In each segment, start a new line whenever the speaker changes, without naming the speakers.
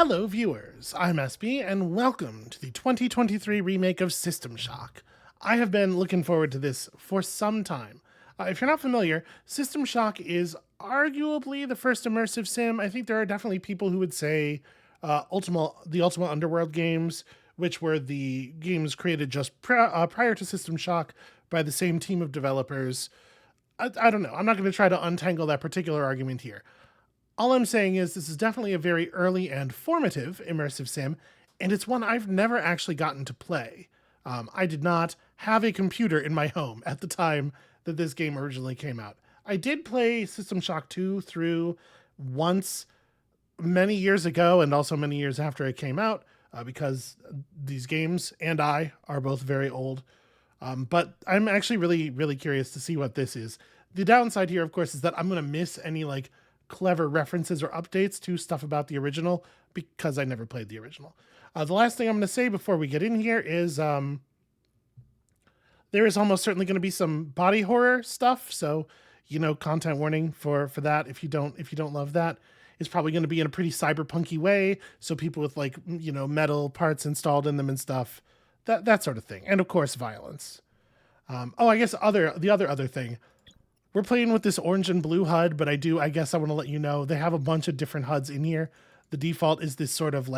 Hello viewers, I'm SB and welcome to the 2023 remake of System Shock. I have been looking forward to this for some time. If you're not familiar, System Shock is arguably the first immersive sim. I think there are definitely people who would say the Ultima Underworld games, which were the games created just prior to System Shock by the same team of developers. I don't know. I'm not going to try to untangle that particular argument here. All I'm saying is this is definitely a very early and formative immersive sim, and it's one I've never actually gotten to play. I did not have a computer in my home at the time that this game originally came out. I did play System Shock 2 through once many years ago and also many years after it came out, because these games and I are both very old. But I'm actually really curious to see what this is. The downside here, of course, is that I'm going to miss any clever references or updates to stuff about the original because I never played the original. The last thing I'm going to say before we get in here is there is almost certainly going to be some body horror stuff, so content warning for that if you don't love that. It's probably going to be in a pretty cyberpunky way, so people with metal parts installed in them and stuff, that sort of thing, and of course violence. I guess the other thing. We're playing with this orange and blue HUD, but I guess I want to let you know they have a bunch of different HUDs in here. The default is this sort of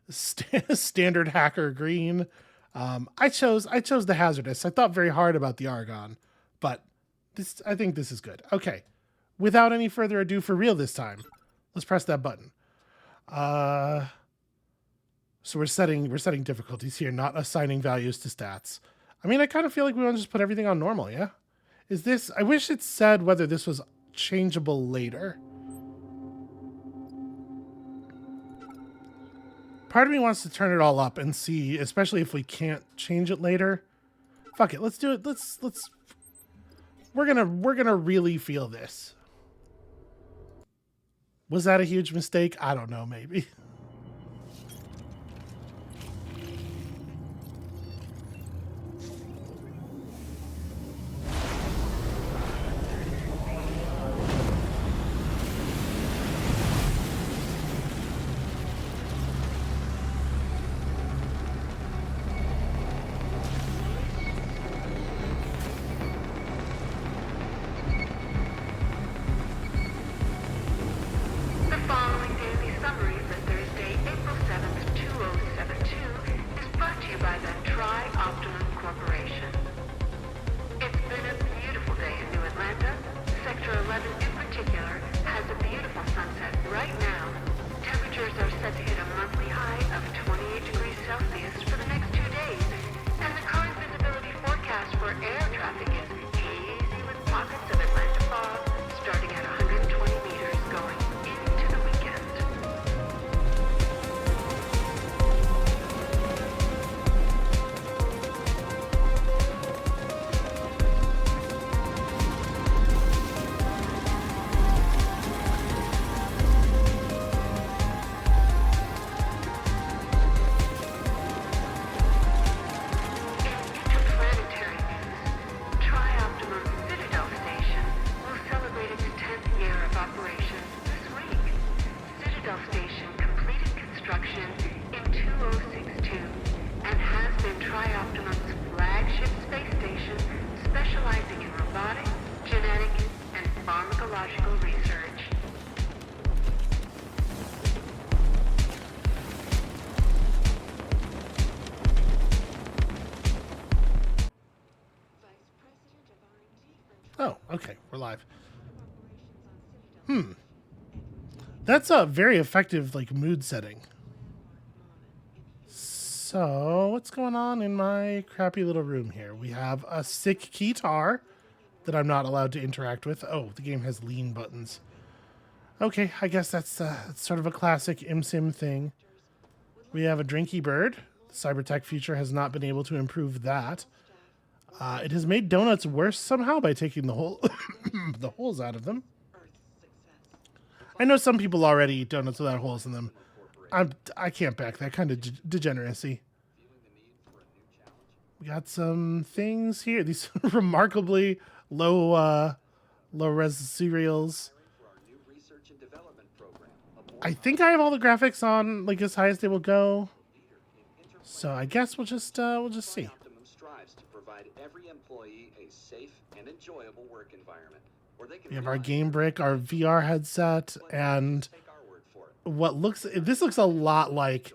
standard hacker green. I chose the hazardous. I thought very hard about the argon, but I think this is good. Okay, without any further ado, for real this time, let's press that button. So we're setting difficulties here, not assigning values to stats. I mean, I kind of feel like we want to just put everything on normal, yeah? Is this... I wish it said whether this was changeable later. Part of me wants to turn it all up and see, especially if we can't change it later. Fuck it, let's do it. Let's... We're gonna really feel this. Was that a huge mistake? I don't know, maybe. Oh, okay, we're live. That's a very effective, mood setting. So, what's going on in my crappy little room here? We have a sick guitar that I'm not allowed to interact with. Oh, the game has lean buttons. Okay, I guess that's sort of a classic ImSim thing. We have a drinky bird. The Cybertech feature has not been able to improve that. It has made donuts worse somehow by taking the the holes out of them. I know some people already eat donuts without holes in them. I can't back that kind of degeneracy. We got some things here. These remarkably low res cereals. I think I have all the graphics on like as high as they will go. So I guess we'll just see.
Optimum strives to provide every employee a safe and enjoyable work environment where they can
We have our game brick, our VR headset, and this looks a lot like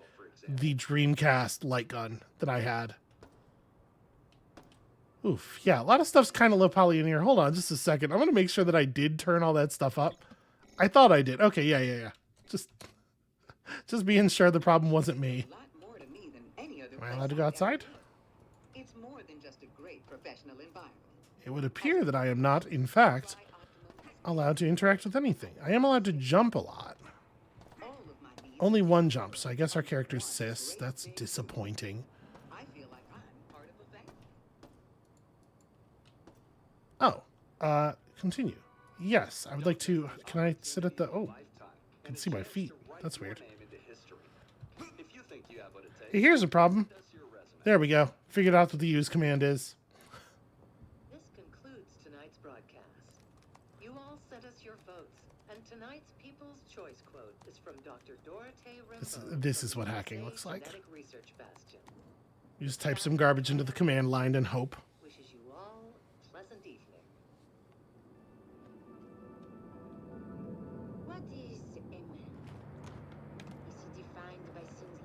the Dreamcast light gun that I had. Oof, yeah, a lot of stuff's kind of low poly in here. Hold on just a second. I'm going to make sure that I did turn all that stuff up. I thought I did. Okay, yeah. Just being sure the problem wasn't me. Am I allowed to go outside?
It's more than just a great professional environment.
It would appear that I am not, in fact, allowed to interact with anything. I am allowed to jump a lot. Only one jump, so I guess our character's cis. That's disappointing.
I feel like I'm part of a bank.
Oh, continue. Yes, I would like to... Can I sit at the... Oh, I can see my feet. That's weird. Hey, here's a problem. There we go. Figured out what the use command is.
This concludes tonight's broadcast. You all sent us your votes, and tonight's People's Choice quote is from Dr. Dorothée Rimbaud.
This is what hacking looks like.
Genetic Research Bastion.
You just type some garbage into the command line and hope.
Wishes you all a pleasant evening.
What is a man? Is he defined by things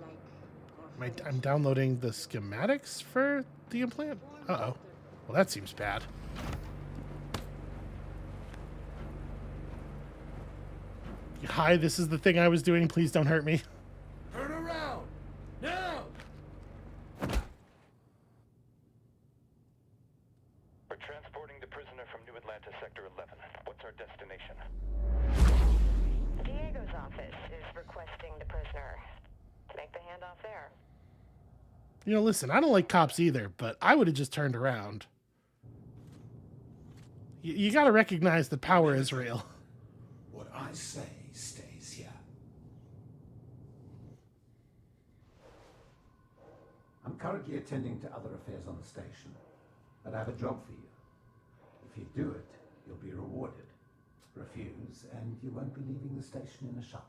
like
I'm downloading the schematics for the implant? Uh-oh. Well, that seems bad. Hi, this is the thing I was doing. Please don't hurt me.
Turn around! Now!
We're transporting the prisoner from New Atlanta, Sector 11. What's our destination?
Diego's office is requesting the prisoner. Make the handoff there.
You know, listen, I don't like cops either, but I would have just turned around. You got to recognize that power is real.
What I say stays here.
I'm currently attending to other affairs on the station, but I have a job for you. If you do it, you'll be rewarded. Refuse, and you won't be leaving the station in a shuttle.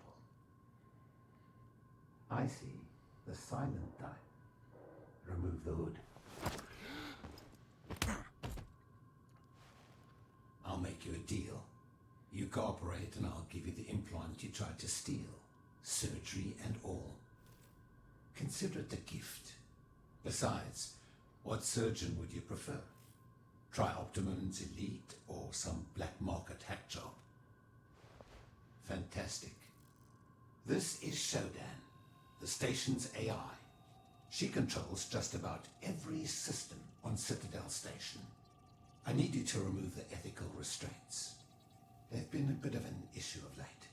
I see the silent type. Remove the hood.
I'll make you a deal. You cooperate and I'll give you the implant you tried to steal. Surgery and all. Consider it a gift. Besides, what surgeon would you prefer? Try Optimum's Elite or some black market hack job? Fantastic. This is Shodan, the station's AI. She controls just about every system on Citadel Station. I need you to remove the ethical restraints. They've been a bit of an issue of late.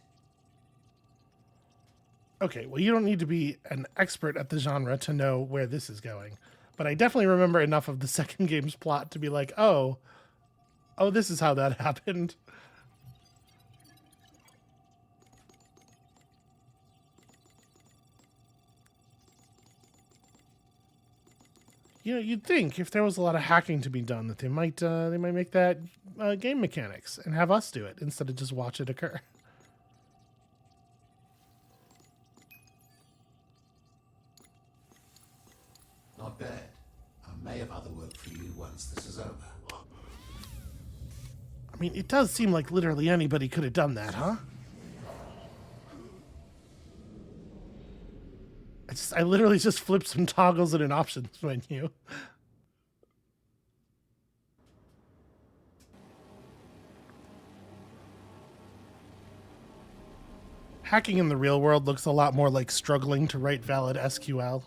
Okay, well, you don't need to be an expert at the genre to know where this is going. But I definitely remember enough of the second game's plot to be like, oh, this is how that happened. You know, you'd think if there was a lot of hacking to be done that they might make that game mechanics and have us do it instead of just watch it occur.
Not bad. I may have other work for you once this is over.
I mean, it does seem like literally anybody could have done that, huh? I literally just flipped some toggles in an options menu. Hacking in the real world looks a lot more like struggling to write valid SQL.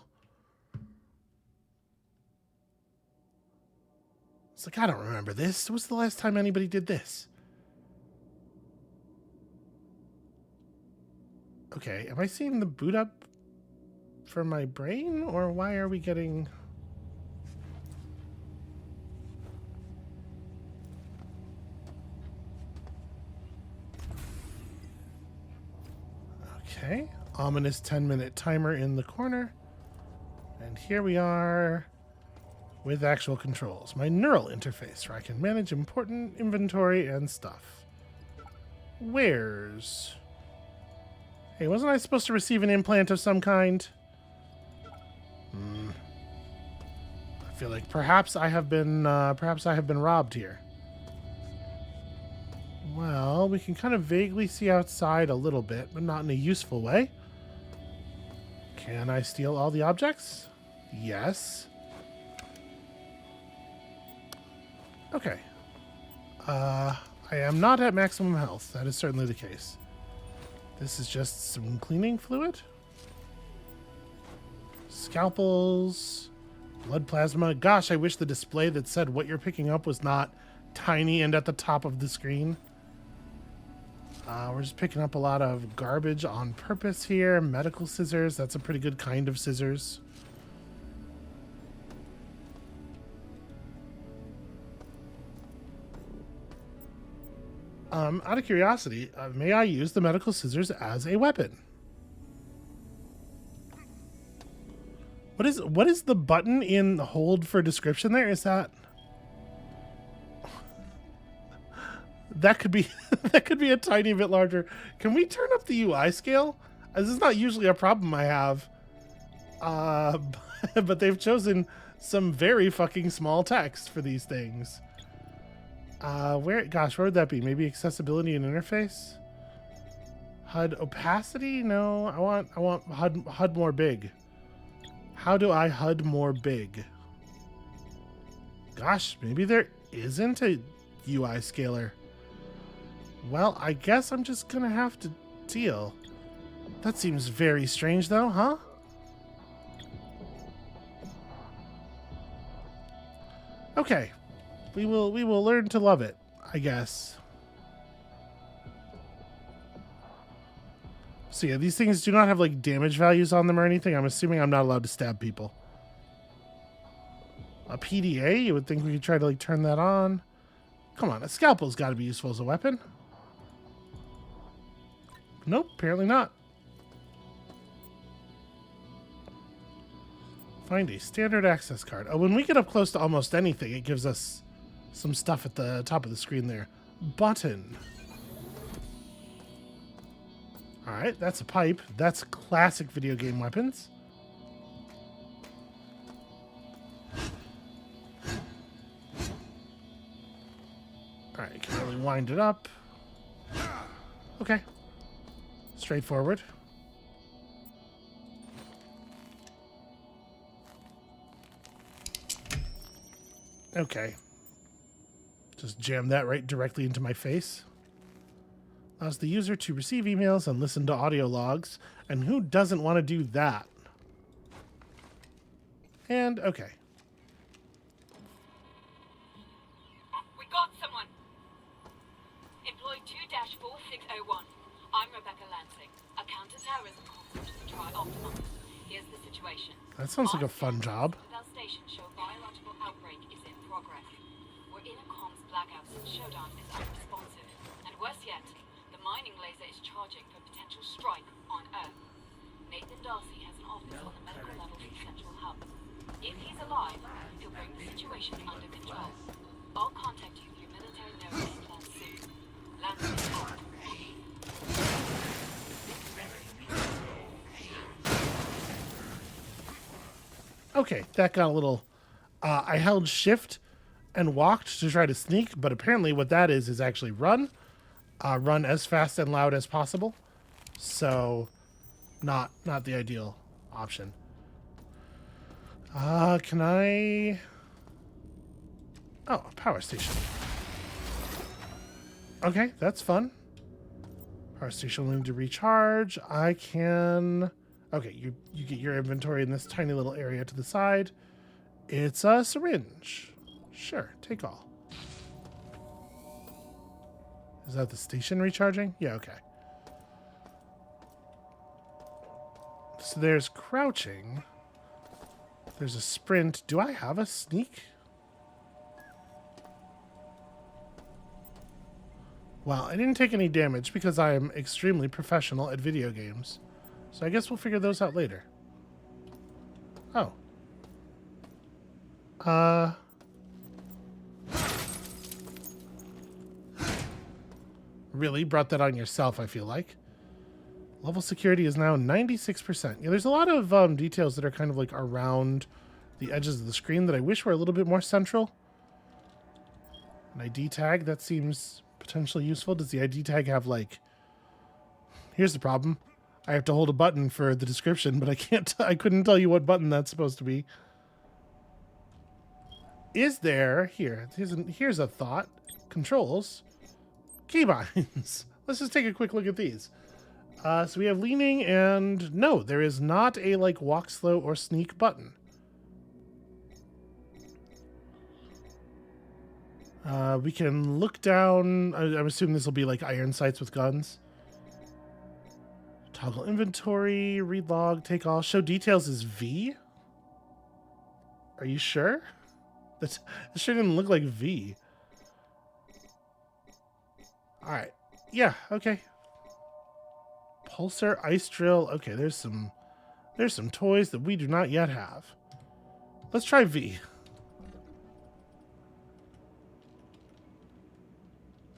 It's like, I don't remember this. What's the last time anybody did this? Okay, am I seeing the boot up for my brain, or why are we getting... Okay, ominous 10-minute timer in the corner. And here we are with actual controls. My neural interface, where I can manage important inventory and stuff. Where's... Hey, wasn't I supposed to receive an implant of some kind? I feel like perhaps I have been robbed here. Well, we can kind of vaguely see outside a little bit, but not in a useful way. Can I steal all the objects? Yes. Okay. I am not at maximum health. That is certainly the case. This is just some cleaning fluid. Scalpels. Blood plasma. Gosh, I wish the display that said what you're picking up was not tiny and at the top of the screen. We're just picking up a lot of garbage on purpose here. Medical scissors. That's a pretty good kind of scissors. Out of curiosity, may I use the medical scissors as a weapon? What is the button in the hold for description there? Is that could be that could be a tiny bit larger. Can we turn up the UI scale? This is not usually a problem I have. But they've chosen some very fucking small text for these things. Where would that be? Maybe accessibility and interface? HUD opacity? No, I want HUD more big. How do I HUD more big? Gosh, maybe there isn't a UI scaler. Well, I guess I'm just gonna have to deal. That seems very strange though, huh? Okay. We will learn to love it, I guess. So yeah, these things do not have like damage values on them or anything. I'm assuming I'm not allowed to stab people. A PDA? You would think we could try to like turn that on. Come on, a scalpel's got to be useful as a weapon. Nope, apparently not. Find a standard access card. Oh, when we get up close to almost anything, it gives us some stuff at the top of the screen there. Button. Alright, that's a pipe. That's classic video game weapons. Alright, you can really wind it up. Okay. Straightforward. Okay. Just jam that right directly into my face. Allows the user to receive emails and listen to audio logs. And who doesn't want to do that? And, okay.
We got someone! Employee 2-4601. I'm Rebecca Lansing, a counter-terrorism concept to try Optimum. Here's the situation.
That sounds like a fun job.
Our station show biological outbreak is in progress. We're in a comms blackout since Showdown is unresponsive. And worse yet, the mining laser is charging for potential strike on Earth. Nathan Darcy has an office on the medical level in Central Hub. If he's alive, he'll bring the situation under control. I'll contact you through military notice plan soon. Lansing out.
Okay, that got a little... I held shift and walked to try to sneak, but apparently what that is actually run. Run as fast and loud as possible. So, not the ideal option. Can I... Oh, a power station. Okay, that's fun. Power station will need to recharge. I can... Okay, you get your inventory in this tiny little area to the side. It's a syringe. Sure, take all. Is that the station recharging? Yeah, okay. So there's crouching. There's a sprint. Do I have a sneak? Well, I didn't take any damage because I am extremely professional at video games. So I guess we'll figure those out later. Oh. Really? Brought that on yourself, I feel like. Level security is now 96%. Yeah, there's a lot of details that are kind of like around the edges of the screen that I wish were a little bit more central. An ID tag, that seems potentially useful. Does the ID tag have like... Here's the problem. I have to hold a button for the description, but I couldn't tell you what button that's supposed to be. Is there... Here's a thought. Controls. Keybinds. Let's just take a quick look at these. So we have leaning and... No, there is not a like walk slow or sneak button. We can look down. I'm assuming this will be like iron sights with guns. Toggle inventory, read log, take all. Show details is V? Are you sure? That sure didn't look like V. Alright. Yeah, okay. Pulsar, ice drill. Okay, there's some toys that we do not yet have. Let's try V.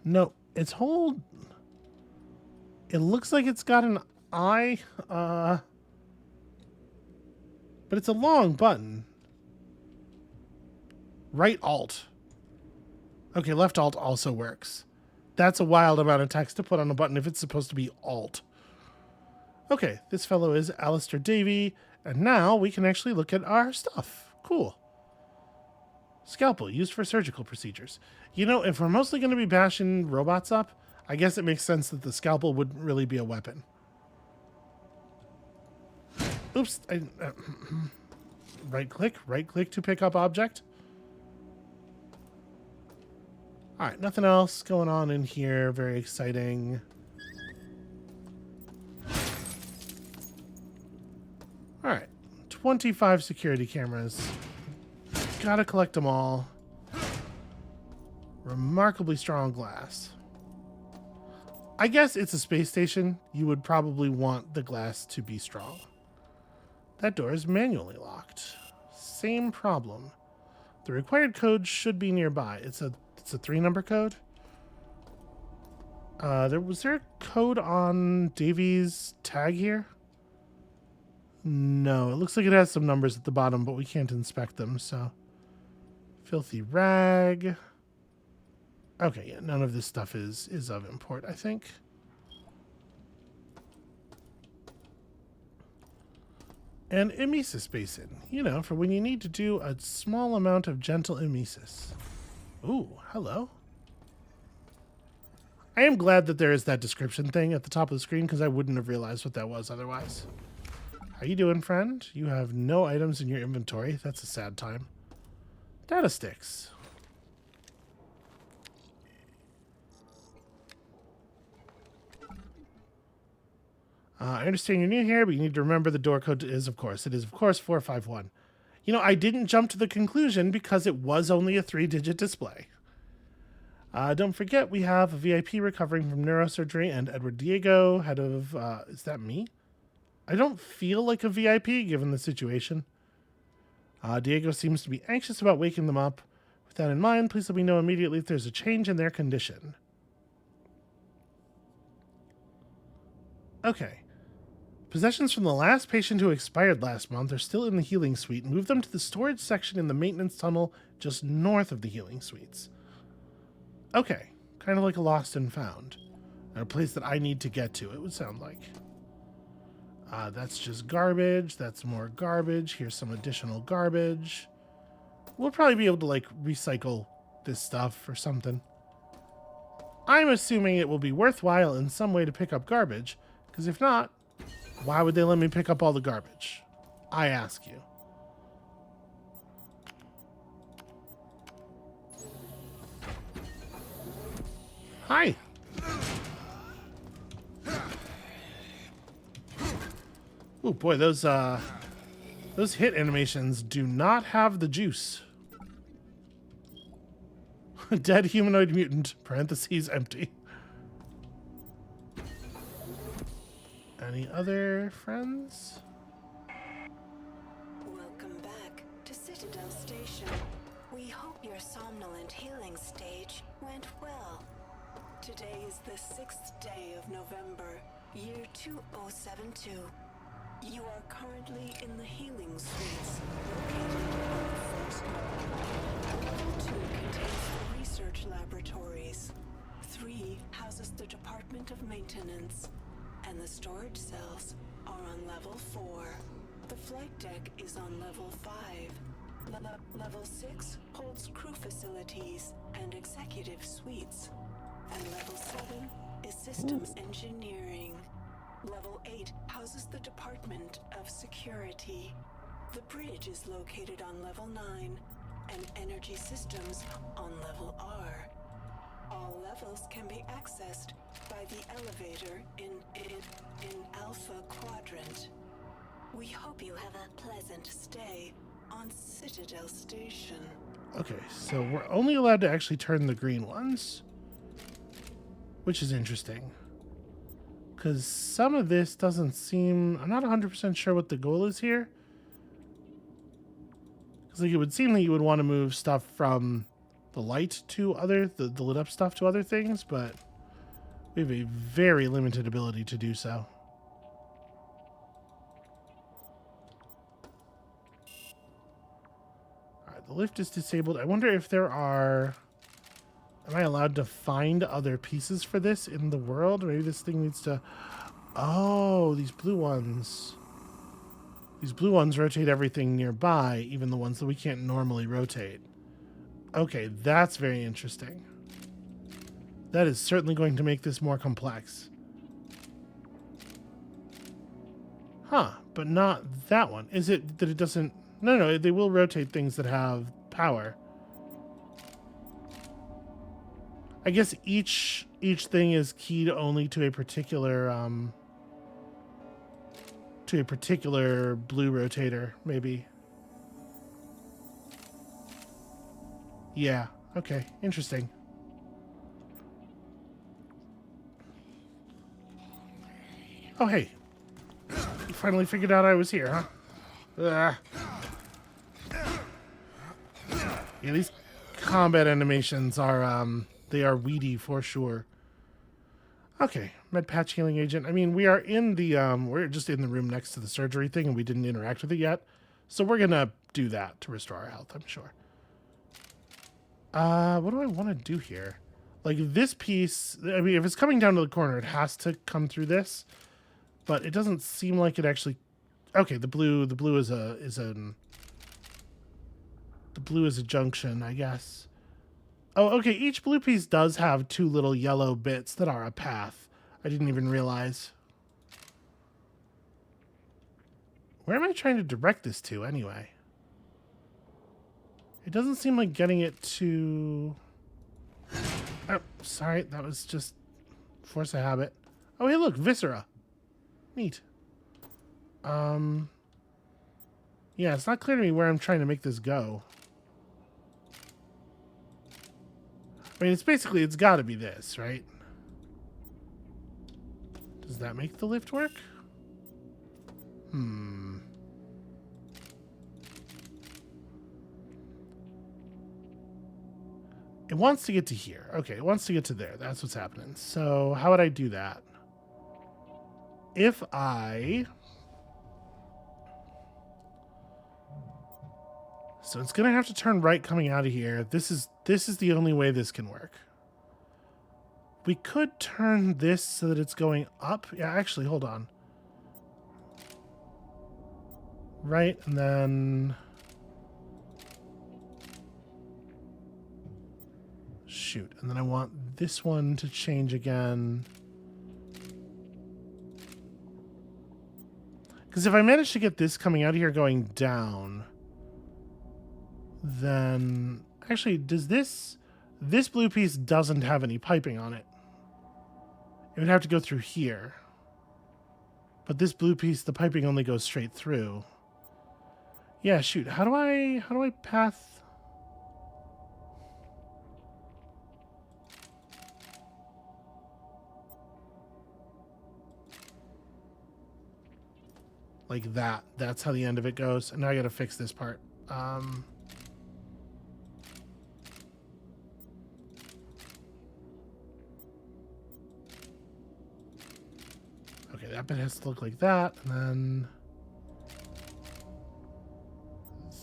No, it's hold. It looks like it's got an eye, but it's a long button. Right alt. Okay, left alt also works. That's a wild amount of text to put on a button if it's supposed to be alt. Okay, this fellow is Alistair Davey, and now we can actually look at our stuff. Cool. Scalpel, used for surgical procedures. You know, if we're mostly going to be bashing robots up, I guess it makes sense that the scalpel wouldn't really be a weapon. Oops. Right click to pick up object. Alright, nothing else going on in here. Very exciting. Alright, 25 security cameras. Gotta collect them all. Remarkably strong glass. I guess it's a space station. You would probably want the glass to be strong. That door is manually locked. Same problem. The required code should be nearby. It's a 3-number code. Was there a code on Davy's tag here? No, it looks like it has some numbers at the bottom, but we can't inspect them, so. Filthy rag. Okay, yeah, none of this stuff is of import, I think. And emesis basin, you know, for when you need to do a small amount of gentle emesis. Ooh, hello. I am glad that there is that description thing at the top of the screen because I wouldn't have realized what that was otherwise. How you doing, friend? You have no items in your inventory. That's a sad time. Data sticks. I understand you're new here, but you need to remember the door code is, of course, 451. You know, I didn't jump to the conclusion because it was only a 3-digit display. Don't forget, we have a VIP recovering from neurosurgery and Edward Diego, head of, is that me? I don't feel like a VIP given the situation. Diego seems to be anxious about waking them up. With that in mind, please let me know immediately if there's a change in their condition. Okay. Possessions from the last patient who expired last month are still in the healing suite. Move them to the storage section in the maintenance tunnel just north of the healing suites. Okay. Kind of like a lost and found. A place that I need to get to, it would sound like. That's just garbage. That's more garbage. Here's some additional garbage. We'll probably be able to, like, recycle this stuff or something. I'm assuming it will be worthwhile in some way to pick up garbage, because if not, why would they let me pick up all the garbage? I ask you. Hi. Oh boy, those hit animations do not have the juice. Dead humanoid mutant, parentheses empty. Any other friends?
Welcome back to Citadel Station. We hope your somnolent healing stage went well. Today is the 6th day of November, Year 2072. You are currently in the healing suites located on the first level. Level 2 contains the research laboratories. 3 houses the Department of Maintenance. And the storage cells are on level 4. The flight deck is on level 5. Level 6 holds crew facilities and executive suites. And level 7 is systems engineering. Level 8 houses the Department of Security. The bridge is located on level 9, and energy systems on level R. All levels can be accessed by the elevator in Alpha Quadrant. We hope you have a pleasant stay on Citadel Station.
Okay, so we're only allowed to actually turn the green ones, which is interesting. Because some of this doesn't seem... I'm not 100% sure what the goal is here. Because like, it would seem that you would want to move stuff from the light to the lit up stuff to other things, but we have a very limited ability to do so. Alright, the lift is disabled. I wonder if there are... Am I allowed to find other pieces for this in the world? Maybe this thing needs to... Oh, these blue ones. These blue ones rotate everything nearby, even the ones that we can't normally rotate. Okay, that's very interesting. That is certainly going to make this more complex. Huh, but not that one. Is it that it doesn't... No, they will rotate things that have power. I guess each thing is keyed only to a particular blue rotator, maybe. Yeah, okay, interesting. Oh, hey. You finally figured out I was here, huh? Yeah, these combat animations are, they are weedy for sure. Okay, med patch healing agent. I mean, we are in the, we're just in the room next to the surgery thing and we didn't interact with it yet. So we're gonna do that to restore our health, I'm sure. What do I want to do here? Like this piece, I mean, if it's coming down to the corner, it has to come through this. But it doesn't seem like it actually... Okay, the blue is the blue is a junction, I guess. Oh, okay, each blue piece does have 2 little yellow bits that are a path. I didn't even realize. Where am I trying to direct this to, anyway? It doesn't seem like getting it to... Oh, sorry, that was just force of habit. Oh, hey, look, Viscera. Neat. Yeah, it's not clear to me where I'm trying to make this go. I mean, it's got to be this, right? Does that make the lift work? It wants to get to here. Okay, it wants to get to there. That's what's happening. So how would I do that? If I... So it's going to have to turn right coming out of here. This is the only way this can work. We could turn this so that it's going up. Yeah, actually, hold on. Right, and then... Shoot, and then I want this one to change again. Because if I manage to get this coming out of here going down, then... Actually, does this... This blue piece doesn't have any piping on it. It would have to go through here. But this blue piece, the piping only goes straight through. Yeah, shoot. How do I path... Like that. That's how the end of it goes. And now I gotta fix this part. that bit has to look like that, and then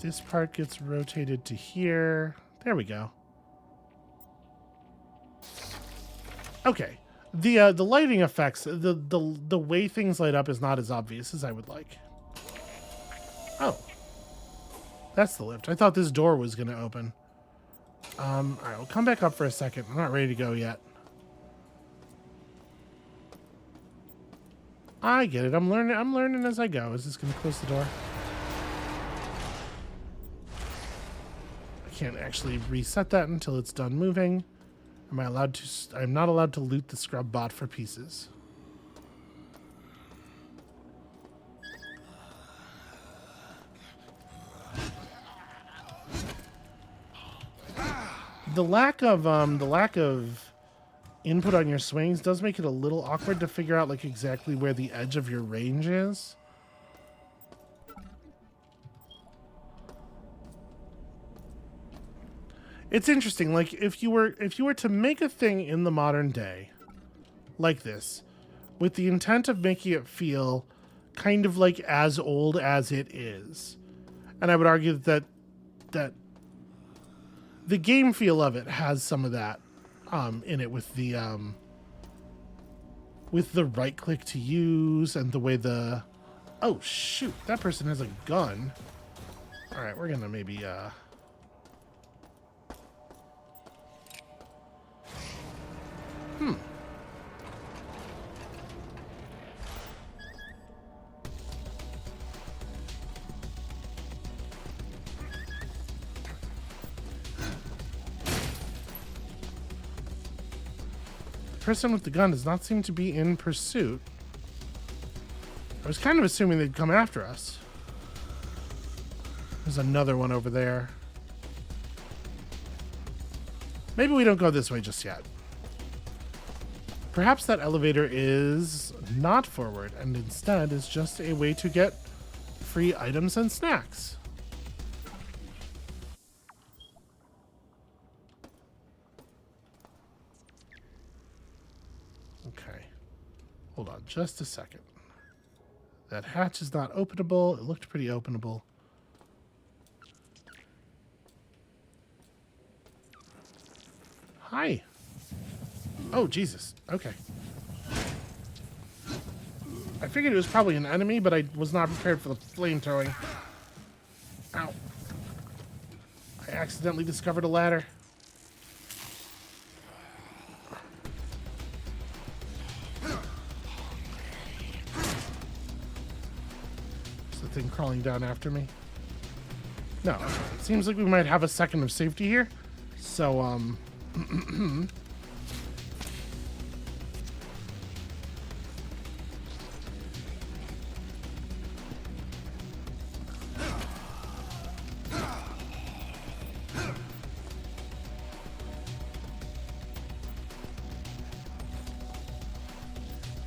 this part gets rotated to here. There we go. Okay. The lighting effects, the way things light up is not as obvious as I would like. Oh. That's the lift. I thought this door was going to open. Alright, we'll come back up for a second. I'm not ready to go yet. I get it. I'm learning as I go. Is this going to close the door? I can't actually reset that until it's done moving. Am I allowed to? I'm not allowed to loot the scrub bot for pieces. The lack of input on your swings does make it a little awkward to figure out like exactly where the edge of your range is. It's interesting, like if you were to make a thing in the modern day like this, with the intent of making it feel kind of like as old as it is. And I would argue that the game feel of it has some of that in it with the right click to use and the way the... Oh, shoot. That person has a gun. All right, we're going to maybe... The person with the gun does not seem to be in pursuit. I was kind of assuming they'd come after us. There's another one over there. Maybe we don't go this way just yet. Perhaps that elevator is not forward and instead is just a way to get free items and snacks. Okay. Hold on just a second. That hatch is not openable. It looked pretty openable. Hi. Oh, Jesus. Okay. I figured it was probably an enemy, but I was not prepared for the flame throwing. Ow. I accidentally discovered a ladder. Is the thing crawling down after me? No. It seems like we might have a second of safety here. So,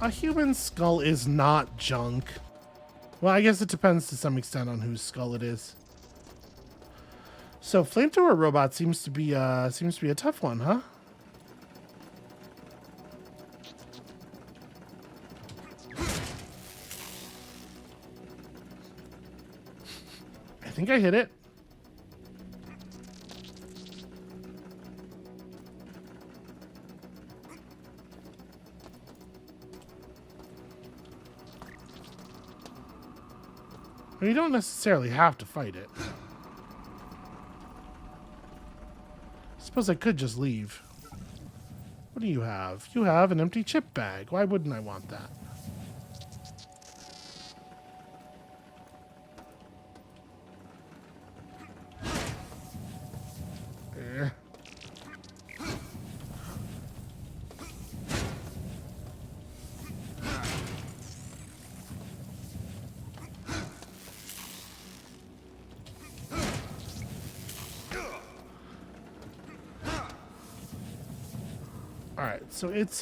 a human skull is not junk. Well, I guess it depends to some extent on whose skull it is. So, flamethrower robot seems to be a tough one, huh? I think I hit it. You don't necessarily have to fight it. Suppose I could just leave. What do you have? You have an empty chip bag. Why wouldn't I want that? Alright, so its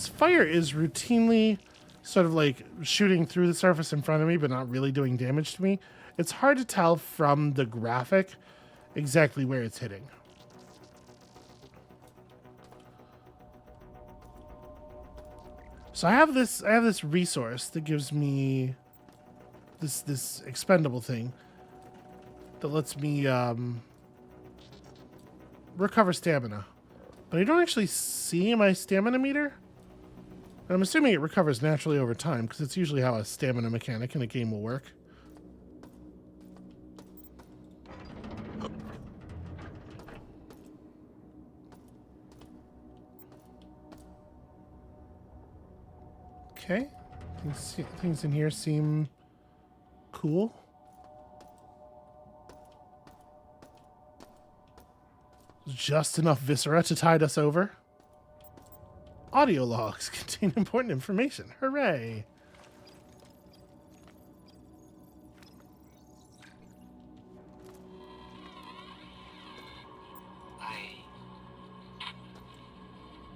fire is routinely sort of like shooting through the surface in front of me, but not really doing damage to me. It's hard to tell from the graphic exactly where it's hitting. So I have this resource that gives me this expendable thing that lets me recover stamina. But I don't actually see my stamina meter. And I'm assuming it recovers naturally over time, because it's usually how a stamina mechanic in a game will work. Okay. Things in here seem cool. Just enough viscera to tide us over. Audio logs contain important information. Hooray!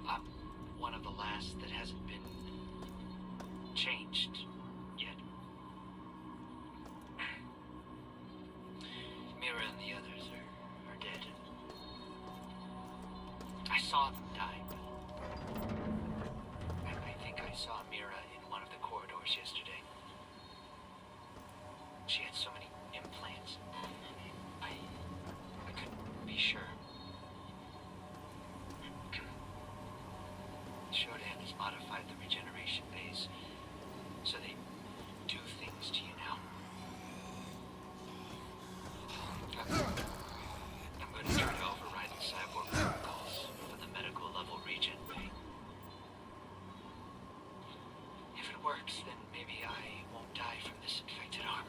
I'm one of the last that hasn't been changed yet. Mira and the others are dead. I saw them die, but I think I saw Mira in one of the corridors yesterday. She had so many implants. I couldn't be sure. Shodan has modified the regeneration base, so they do things to you now. I'm going to try to override the cyborg protocols for the medical level regen bay. If it works, then maybe I won't die from this infected arm.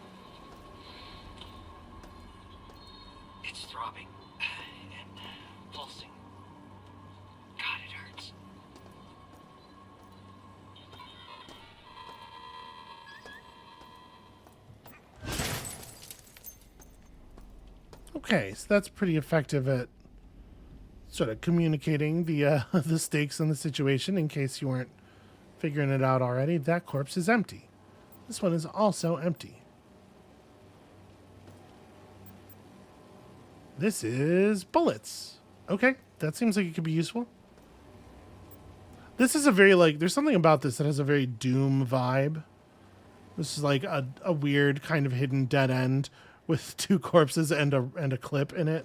It's throbbing and pulsing. God, it hurts.
Okay, so that's pretty effective at sort of communicating the the stakes in the situation in case you weren't figuring it out already. That corpse is empty. This one is also empty. This is bullets. Okay, that seems like it could be useful. This is a very, like, there's something about this that has a very Doom vibe. This is like a weird kind of hidden dead end with two corpses and a clip in it.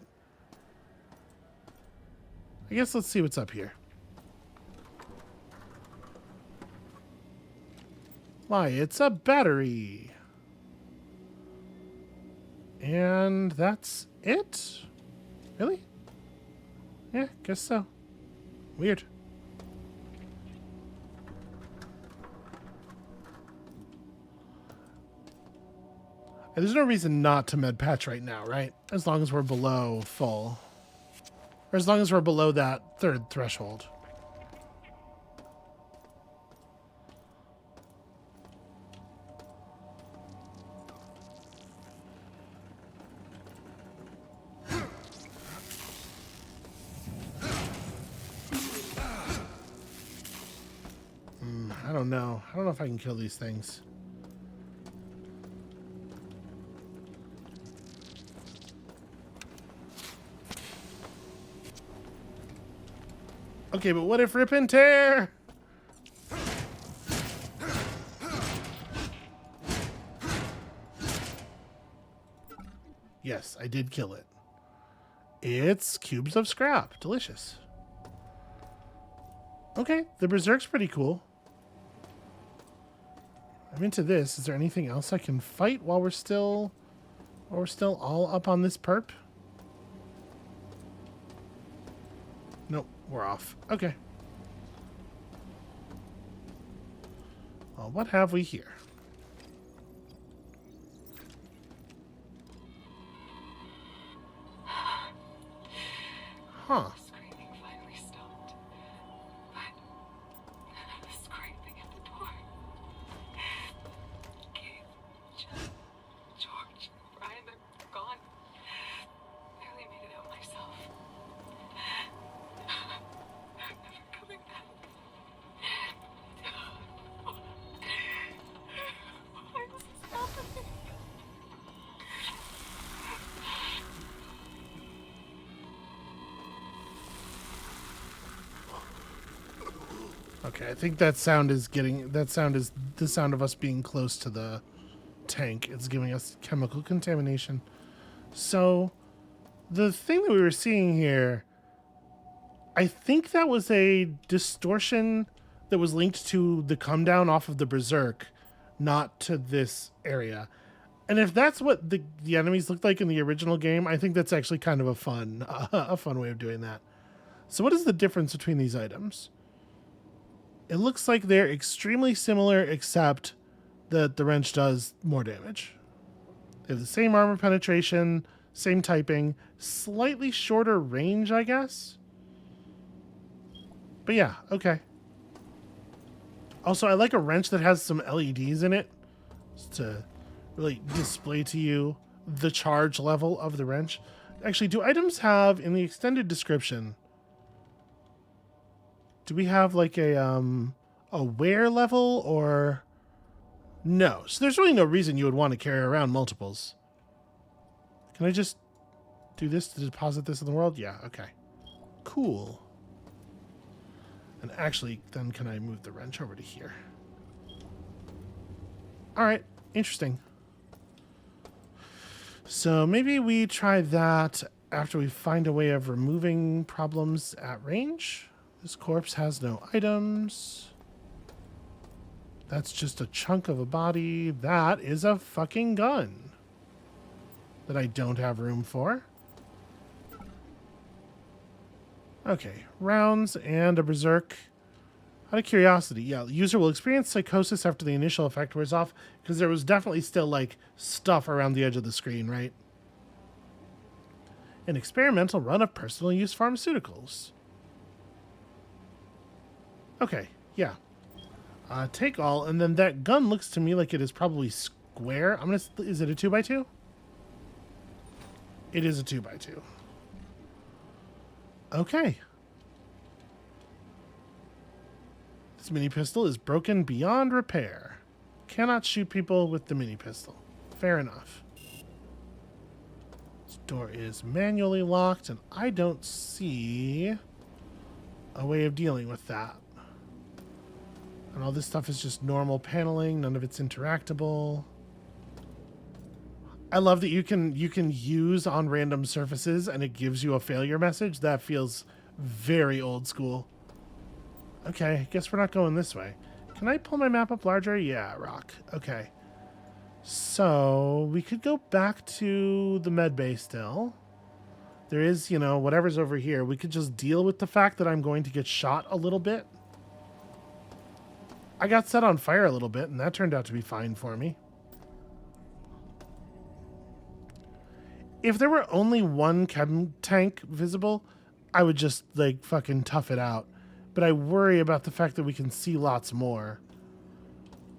I guess let's see what's up here. Why, it's a battery. And that's it? Really? Yeah, guess so. Weird. And there's no reason not to med patch right now, right? As long as we're below full. Or as long as we're below that third threshold. I don't know. I don't know if I can kill these things. Okay, but what if rip and tear? Yes, I did kill it. It's cubes of scrap. Delicious. Okay, the Berserk's pretty cool. I'm into this. Is there anything else I can fight while we're still all up on this perp? Nope, we're off. Okay. Well, what have we here? Huh.
Screaming finally stopped, but the scraping at the door. Gabe, Jen, George, Brian, they're gone. Barely made it out myself. I'm never coming back. Why is this happening?
Okay, I think that sound is the sound of us being close to the tank. It's giving us chemical contamination. So the thing that we were seeing here, I think that was a distortion that was linked to the come down off of the Berserk, not to this area. And if that's what the enemies looked like in the original game, I think that's actually kind of a fun way of doing that. So what is the difference between these items? It looks like they're extremely similar, except that the wrench does more damage. They have the same armor penetration, same typing, slightly shorter range, I guess. But yeah, okay. Also, I like a wrench that has some LEDs in it to really display to you the charge level of the wrench. Actually, do items have, in the extended description, do we have like a wear level or no? So there's really no reason you would want to carry around multiples. Can I just do this to deposit this in the world? Yeah, okay. Cool. And actually, then can I move the wrench over to here? All right, interesting. So maybe we try that after we find a way of removing problems at range. This corpse has no items. That's just a chunk of a body. That is a fucking gun that I don't have room for. Okay, rounds and a berserk. Out of curiosity, yeah, the user will experience psychosis after the initial effect wears off, because there was definitely still, like, stuff around the edge of the screen, right? An experimental run of personal use pharmaceuticals. Okay, yeah. Take all, and then that gun looks to me like it is probably square. Is it a 2x2? It is a 2x2. Okay. This mini pistol is broken beyond repair. Cannot shoot people with the mini pistol. Fair enough. This door is manually locked, and I don't see a way of dealing with that. And all this stuff is just normal paneling. None of it's interactable. I love that you can use on random surfaces and it gives you a failure message. That feels very old school. Okay, guess we're not going this way. Can I pull my map up larger? Yeah, rock. Okay. So we could go back to the med bay still. There is, whatever's over here. We could just deal with the fact that I'm going to get shot a little bit. I got set on fire a little bit, and that turned out to be fine for me. If there were only one chem tank visible, I would just, fucking tough it out. But I worry about the fact that we can see lots more.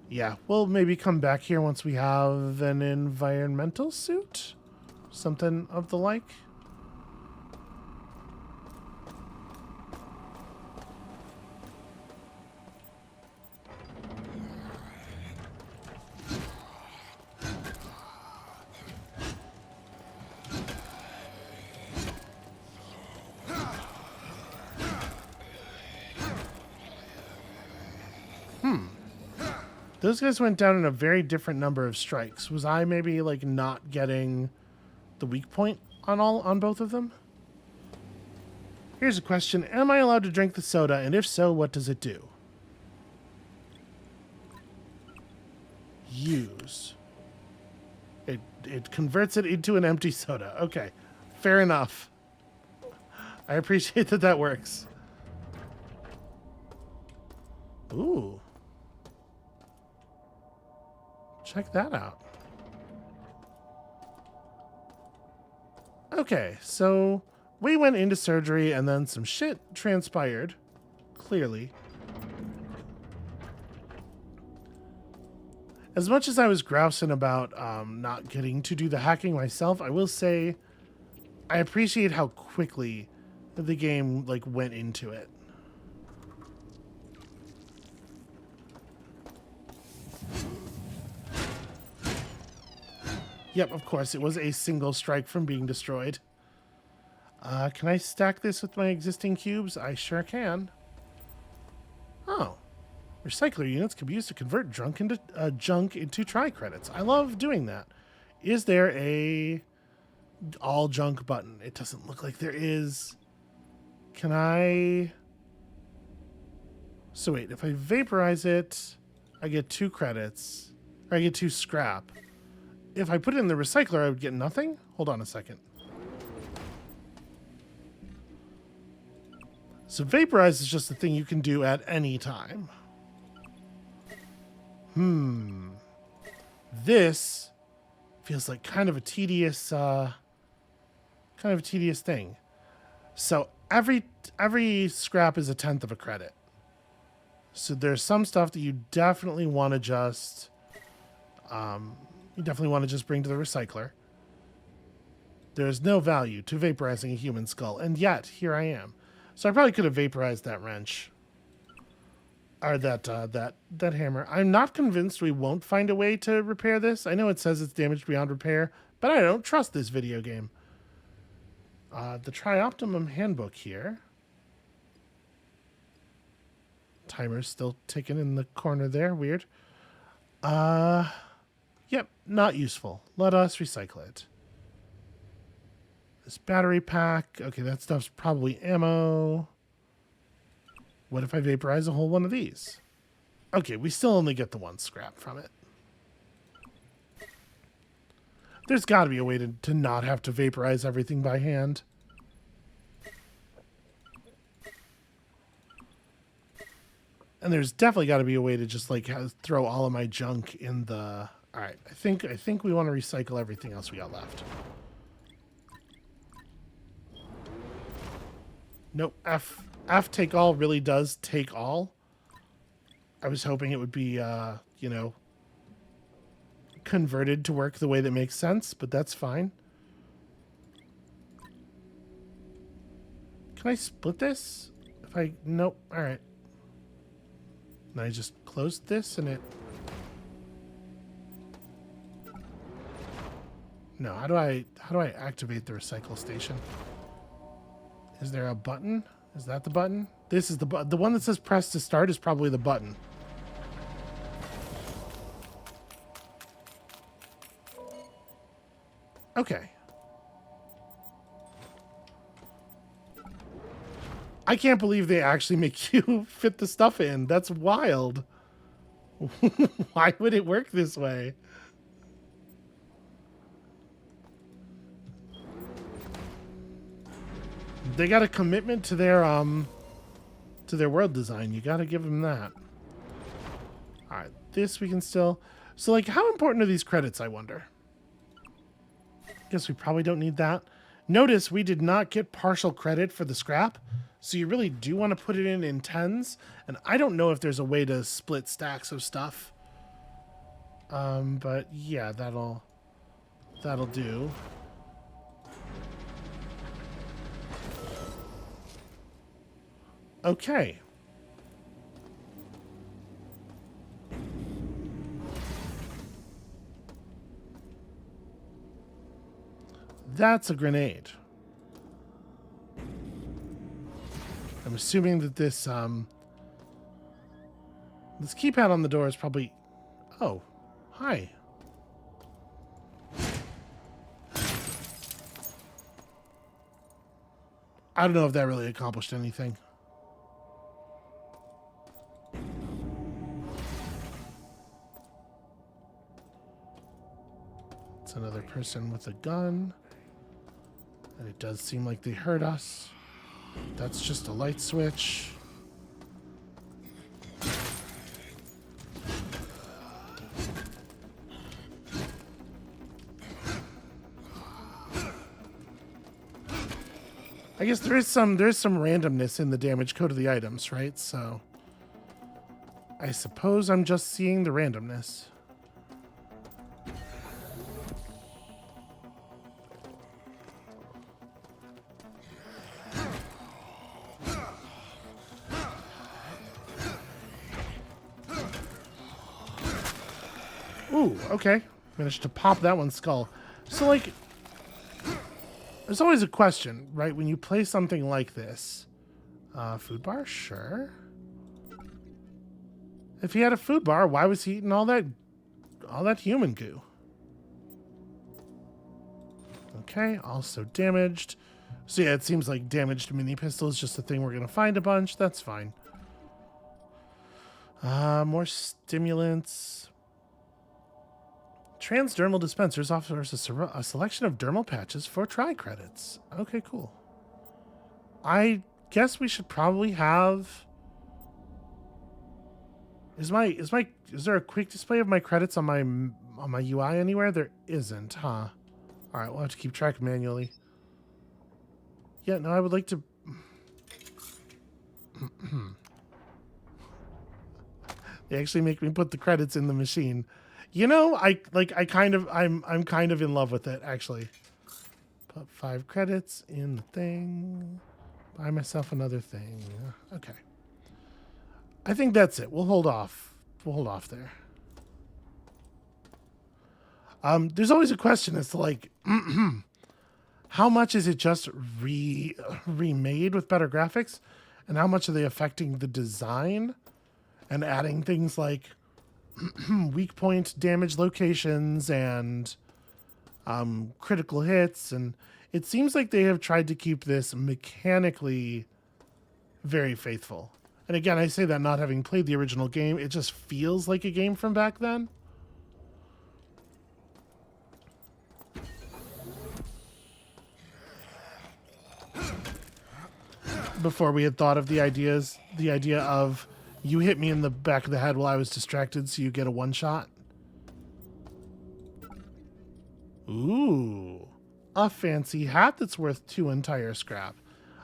Yeah, we'll maybe come back here once we have an environmental suit. Something of the like. Those guys went down in a very different number of strikes. Was I maybe not getting the weak point on both of them? Here's a question. Am I allowed to drink the soda? And if so, what does it do? Use. It converts it into an empty soda. Okay. Fair enough. I appreciate that works. Ooh. Check that out. Okay, so we went into surgery and then some shit transpired. Clearly. As much as I was grousing about not getting to do the hacking myself, I will say I appreciate how quickly the game went into it. Yep, of course, it was a single strike from being destroyed. Can I stack this with my existing cubes? I sure can. Oh, Recycler units can be used to convert junk into tri credits. I love doing that. Is there a all junk button? It doesn't look like there is. Can I? So wait, if I vaporize it, I get 2 credits. Or I get 2 scrap. If I put it in the recycler, I would get nothing? Hold on a second. So vaporize is just a thing you can do at any time. This feels like kind of a tedious thing. So every scrap is 1/10 of a credit. So there's some stuff that you definitely want to just bring to the recycler. There's no value to vaporizing a human skull, and yet here I am. So I probably could have vaporized that wrench. Or that hammer. I'm not convinced we won't find a way to repair this. I know it says it's damaged beyond repair, but I don't trust this video game. The Trioptimum handbook here. Timer's still ticking in the corner there. Weird. Yep, not useful. Let us recycle it. This battery pack. Okay, that stuff's probably ammo. What if I vaporize a whole one of these? Okay, we still only get the 1 scrap from it. There's got to be a way to not have to vaporize everything by hand. And there's definitely got to be a way to just like throw all of my junk in the... All right, I think we want to recycle everything else we got left. Nope, F take all really does take all. I was hoping it would be, converted to work the way that makes sense, but that's fine. Can I split this? Nope, all right. And I just closed this and it... No, how do I activate the recycle station? Is there a button? Is that the button? This is the button. The one that says press to start is probably the button. Okay. I can't believe they actually make you fit the stuff in. That's wild. Why would it work this way? They got a commitment to their world design. You got to give them that. All right, this we can still... So, like, how important are these credits, I wonder? Guess we probably don't need that. Notice we did not get partial credit for the scrap, so you really do want to put it in tens, and I don't know if there's a way to split stacks of stuff. But yeah, that'll do. Okay. That's a grenade. I'm assuming that this keypad on the door is probably... Oh, hi. I don't know if that really accomplished anything. It's another person with a gun. And it does seem like they heard us. That's just a light switch. I guess there's some randomness in the damage code of the items, right? So I suppose I'm just seeing the randomness. Ooh, okay. Managed to pop that one's skull. So, like, there's always a question, right? When you play something like this. Food bar? Sure. If he had a food bar, why was he eating all that human goo? Okay, also damaged. So yeah, it seems like damaged mini pistol is just a thing we're gonna find a bunch. That's fine. More stimulants. Transdermal dispensers offers a selection of dermal patches for tri credits. Okay, cool. I guess we should probably have. Is there a quick display of my credits on my UI anywhere? There isn't, huh? All right, we'll have to keep track manually. Yeah, no, I would like to. They actually make me put the credits in the machine. You know, I'm kind of in love with it, actually. Put 5 credits in the thing. Buy myself another thing. Okay. I think that's it. We'll hold off. We'll hold off there. There's always a question as to like, how much is it just remade with better graphics, and how much are they affecting the design and adding things like weak point damage locations and critical hits, and it seems like they have tried to keep this mechanically very faithful. And again, I say that not having played the original game, it just feels like a game from back then. Before we had thought of the idea of you hit me in the back of the head while I was distracted, so you get a one shot. Ooh, a fancy hat that's worth 2 entire scrap.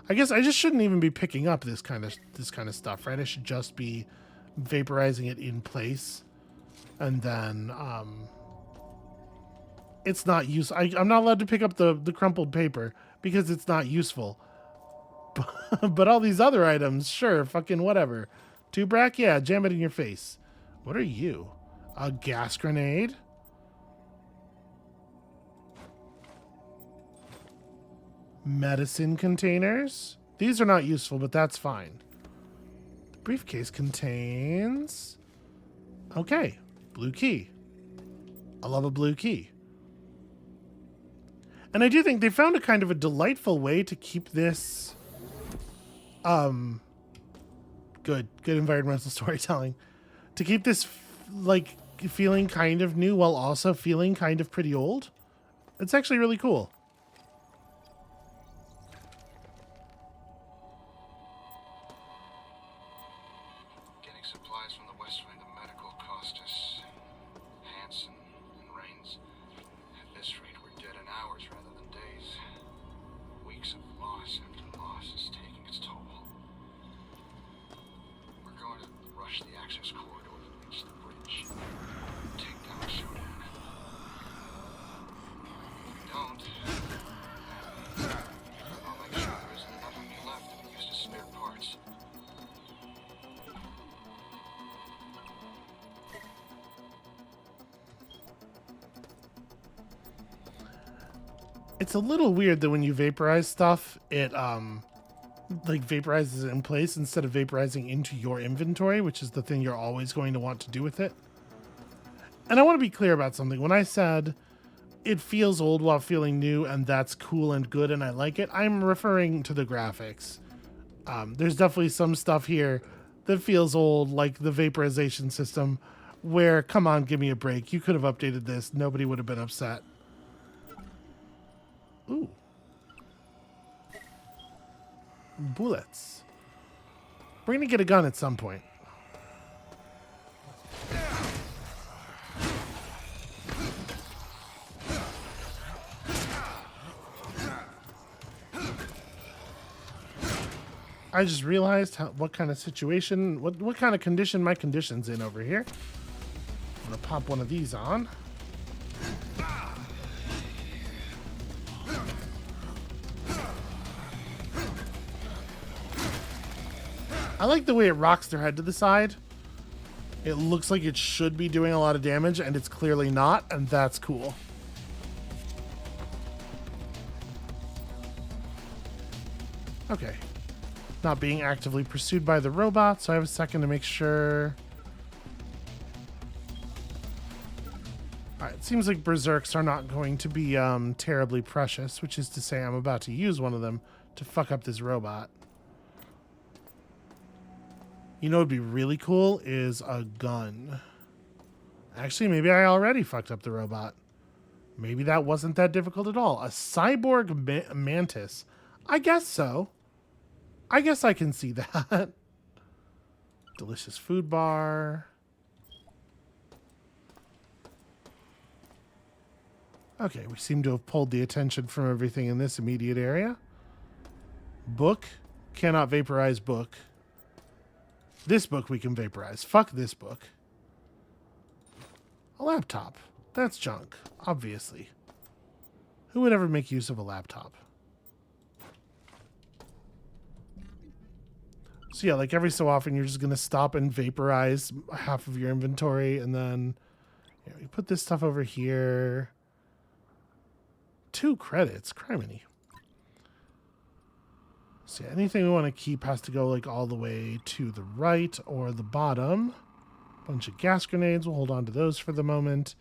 I guess I just shouldn't even be picking up this kind of stuff, right? I should just be vaporizing it in place, and then it's not useful. I'm not allowed to pick up the crumpled paper because it's not useful. But all these other items, sure, fucking whatever. 2 brack, yeah, jam it in your face. What are you? A gas grenade? Medicine containers? These are not useful, but that's fine. The briefcase contains... Okay, blue key. I love a blue key. And I do think they found a kind of a delightful way to keep this... Good environmental storytelling. To keep this, like, feeling kind of new while also feeling kind of pretty old. It's actually really cool.
Getting supplies from the West Wing of Medical cost us Hanson and Rains. At this rate, we're dead in hours rather than days. Weeks of loss after loss is taking its toll. We're going to rush the access corridor to reach the bridge. Take down Shodan. If we don't, I'll make sure there isn't enough of me left to be used as spare parts.
It's a little weird that when you vaporize stuff, it like vaporizes it in place instead of vaporizing into your inventory, which is the thing you're always going to want to do with it. And I want to be clear about something. When I said it feels old while feeling new, and that's cool and good and I like it, I'm referring to the graphics. There's definitely some stuff here that feels old, like the vaporization system, where, come on, give me a break. You could have updated this. Nobody would have been upset. Ooh. Bullets. We're gonna get a gun at some point. I just realized what kind of situation, what kind of condition my condition's in over here. I'm gonna pop one of these on. I like the way it rocks their head to the side. It looks like it should be doing a lot of damage, and it's clearly not, and that's cool. Okay. Not being actively pursued by the robot, so I have a second to make sure seems like berserks are not going to be terribly precious, which is to say I'm about to use one of them to fuck up this robot. You know what would be really cool is a gun. Actually, maybe I already fucked up the robot. Maybe that wasn't that difficult at all. A cyborg mantis. I guess so. I guess I can see that. Delicious food bar. Okay, we seem to have pulled the attention from everything in this immediate area. Book. Cannot vaporize book. This book we can vaporize. Fuck this book. A laptop. That's junk, obviously. Who would ever make use of a laptop? So yeah, like every so often you're just going to stop and vaporize half of your inventory, and then you put this stuff over here. 2 credits. Criminy. So yeah, anything we want to keep has to go like all the way to the right or the bottom. Bunch of gas grenades. We'll hold on to those for the moment.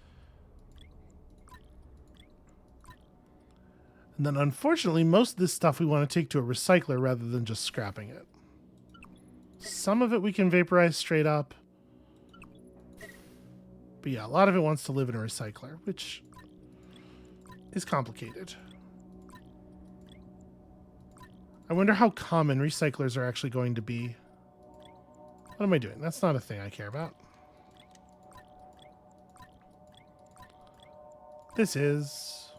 And then unfortunately, most of this stuff we want to take to a recycler rather than just scrapping it. Some of it we can vaporize straight up. But yeah, a lot of it wants to live in a recycler, which is complicated. I wonder how common recyclers are actually going to be. What am I doing? That's not a thing I care about. This is...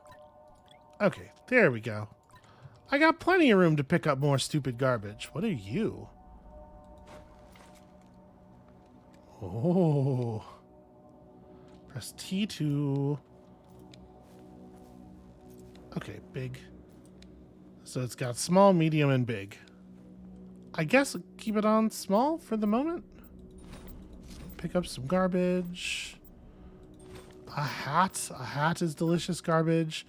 Okay, there we go. I got plenty of room to pick up more stupid garbage. What are you? Oh. Press T2. Okay, big. So it's got small, medium, and big. I guess keep it on small for the moment. Pick up some garbage. A hat. A hat is delicious garbage.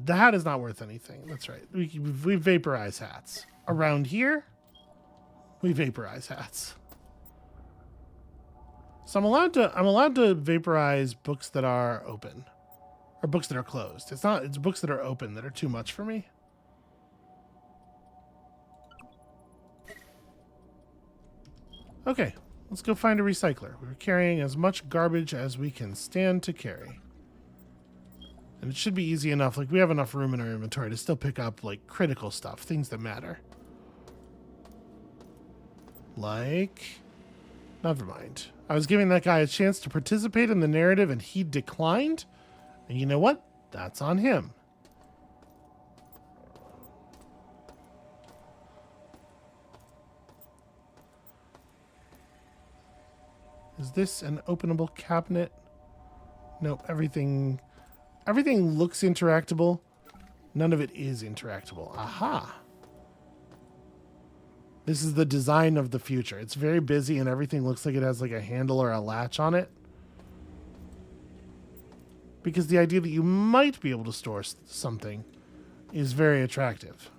The hat is not worth anything. That's right. We vaporize hats. Around here, we vaporize hats. So I'm allowed to vaporize books that are open. Or books that are closed. It's books that are open that are too much for me. Okay, let's go find a recycler. We're carrying as much garbage as we can stand to carry. And it should be easy enough. Like, we have enough room in our inventory to still pick up, like, critical stuff. Things that matter. Like... Never mind. I was giving that guy a chance to participate in the narrative and he declined. And you know what? That's on him. Is this an openable cabinet? Nope. Everything looks interactable. None of it is interactable. Aha. This is the design of the future. It's very busy and everything looks like it has like a handle or a latch on it. Because the idea that you might be able to store something is very attractive.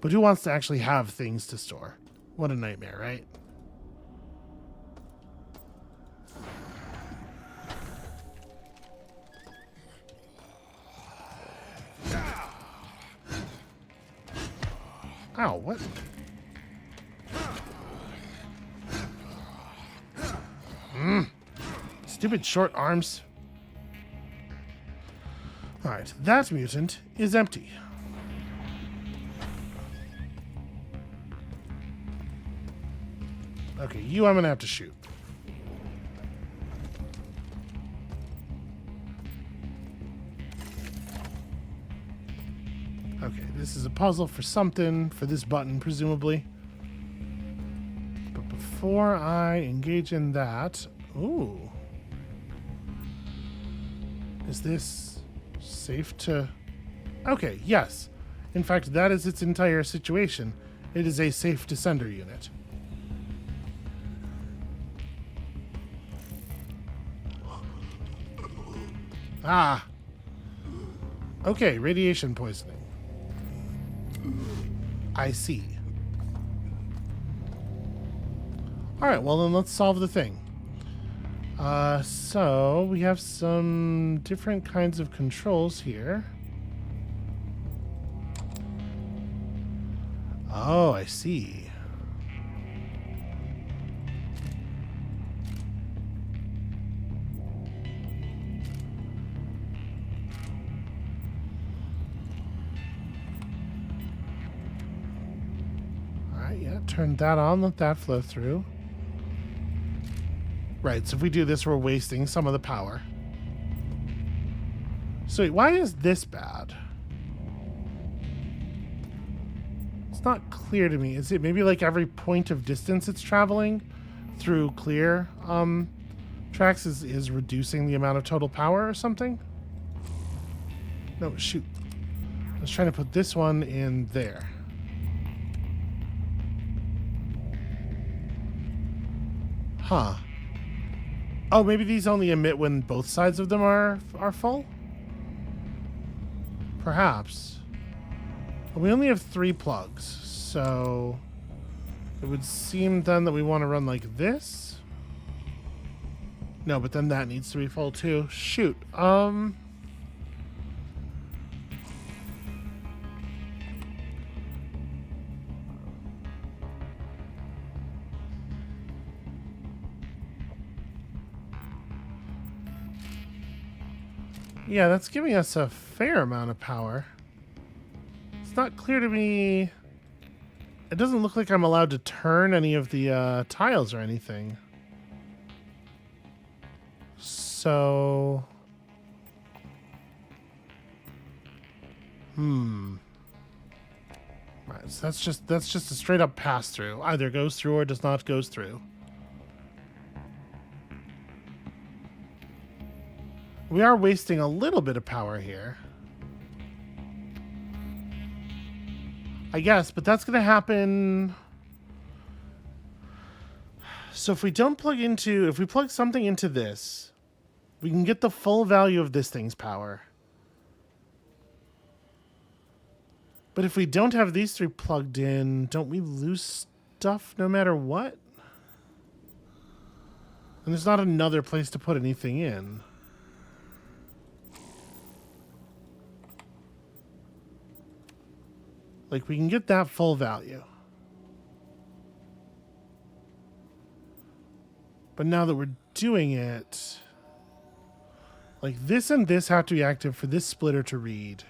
But who wants to actually have things to store? What a nightmare, right? Ow, what? Stupid short arms. Alright, that mutant is empty. Okay, you I'm gonna have to shoot. Okay, this is a puzzle for something, for this button, presumably. But before I engage in that... Ooh. Is this safe to... Okay, yes. In fact, that is its entire situation. It is a safe descender unit. Ah. Okay, radiation poisoning. I see. Alright, well then let's solve the thing. So we have some different kinds of controls here. Oh, I see. All right, yeah, turn that on, let that flow through. Right, so if we do this, we're wasting some of the power. So wait, why is this bad? It's not clear to me. Is it maybe like every point of distance it's traveling through clear tracks is reducing the amount of total power or something? No, shoot. I was trying to put this one in there. Huh. Oh, maybe these only emit when both sides of them are full? Perhaps. Well, we only have 3 plugs, so it would seem then that we want to run like this. No, but then that needs to be full too. Shoot. Yeah, that's giving us a fair amount of power. It's not clear to me. It doesn't look like I'm allowed to turn any of the tiles or anything. So... Right, so that's just a straight up pass through. Either goes through or does not goes through. We are wasting a little bit of power here. I guess, but that's going to happen. So if we don't plug into, if we plug something into this, we can get the full value of this thing's power. But if we don't have these 3 plugged in, don't we lose stuff no matter what? And there's not another place to put anything in. Like, we can get that full value. But now that we're doing it, like this and this have to be active for this splitter to read.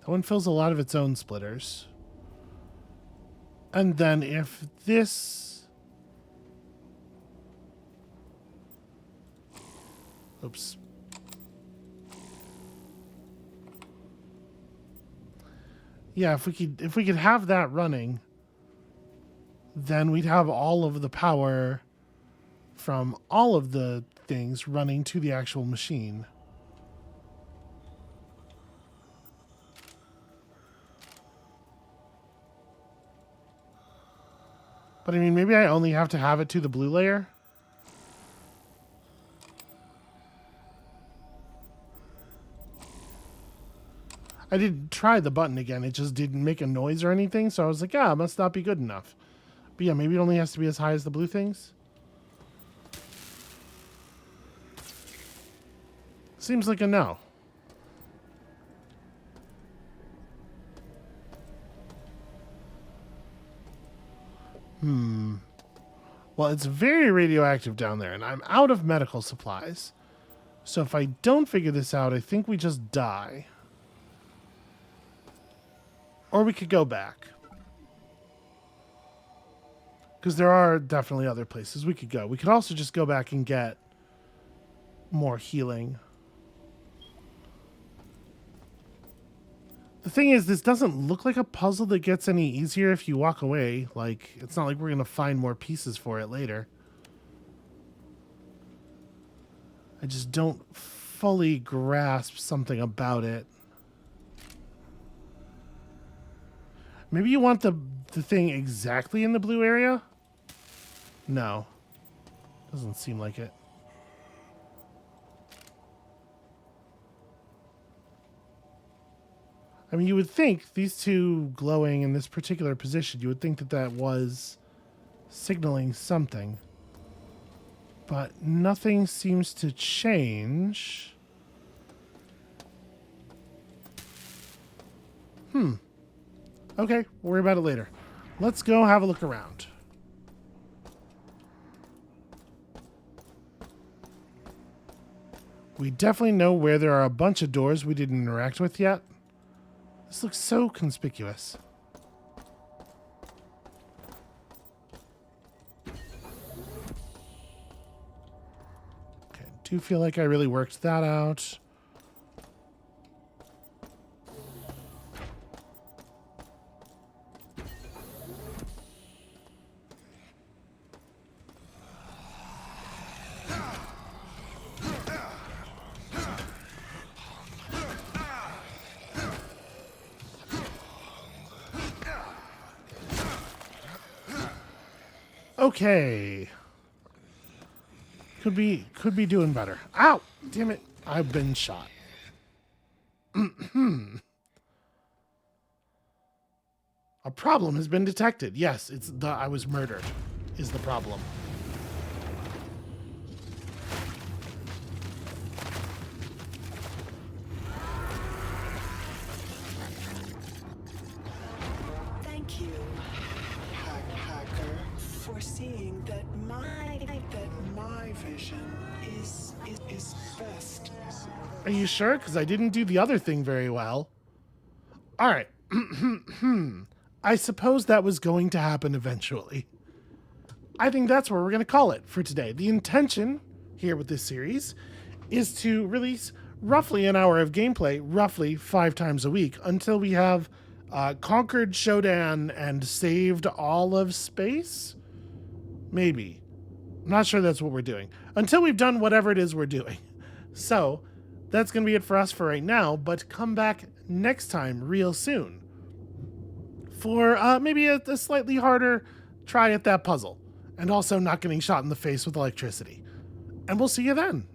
That one fills a lot of its own splitters. And then if this... Oops. Yeah, if we could have that running, then we'd have all of the power from all of the things running to the actual machine. But I mean, maybe I only have to have it to the blue layer. I did try the button again. It just didn't make a noise or anything. So I was like, yeah, it must not be good enough. But yeah, maybe it only has to be as high as the blue things. Seems like a no. Well, it's very radioactive down there, and I'm out of medical supplies. So if I don't figure this out, I think we just die. Or we could go back. Because there are definitely other places we could go. We could also just go back and get more healing. The thing is, this doesn't look like a puzzle that gets any easier if you walk away. Like, it's not like we're going to find more pieces for it later. I just don't fully grasp something about it. Maybe you want the thing exactly in the blue area? No. Doesn't seem like it. I mean, you would think these two glowing in this particular position, you would think that that was signaling something. But nothing seems to change. Okay, we'll worry about it later. Let's go have a look around. We definitely know where there are a bunch of doors we didn't interact with yet. This looks so conspicuous. Okay, do feel like I really worked that out. Okay. Could be doing better. Ow! Damn it. I've been shot. A problem has been detected. Yes, it's the I was murdered is the problem.
Thank you, hacker, for seeing that my vision is best.
Are you sure? Because I didn't do the other thing very well. All right. I suppose that was going to happen eventually. I think that's where we're going to call it for today. The intention here with this series is to release roughly an hour of gameplay, roughly 5 times a week, until we have conquered Shodan and saved all of space? Maybe. I'm not sure that's what we're doing. Until we've done whatever it is we're doing. So, that's going to be it for us for right now, but come back next time real soon for maybe a slightly harder try at that puzzle, and also not getting shot in the face with electricity. And we'll see you then.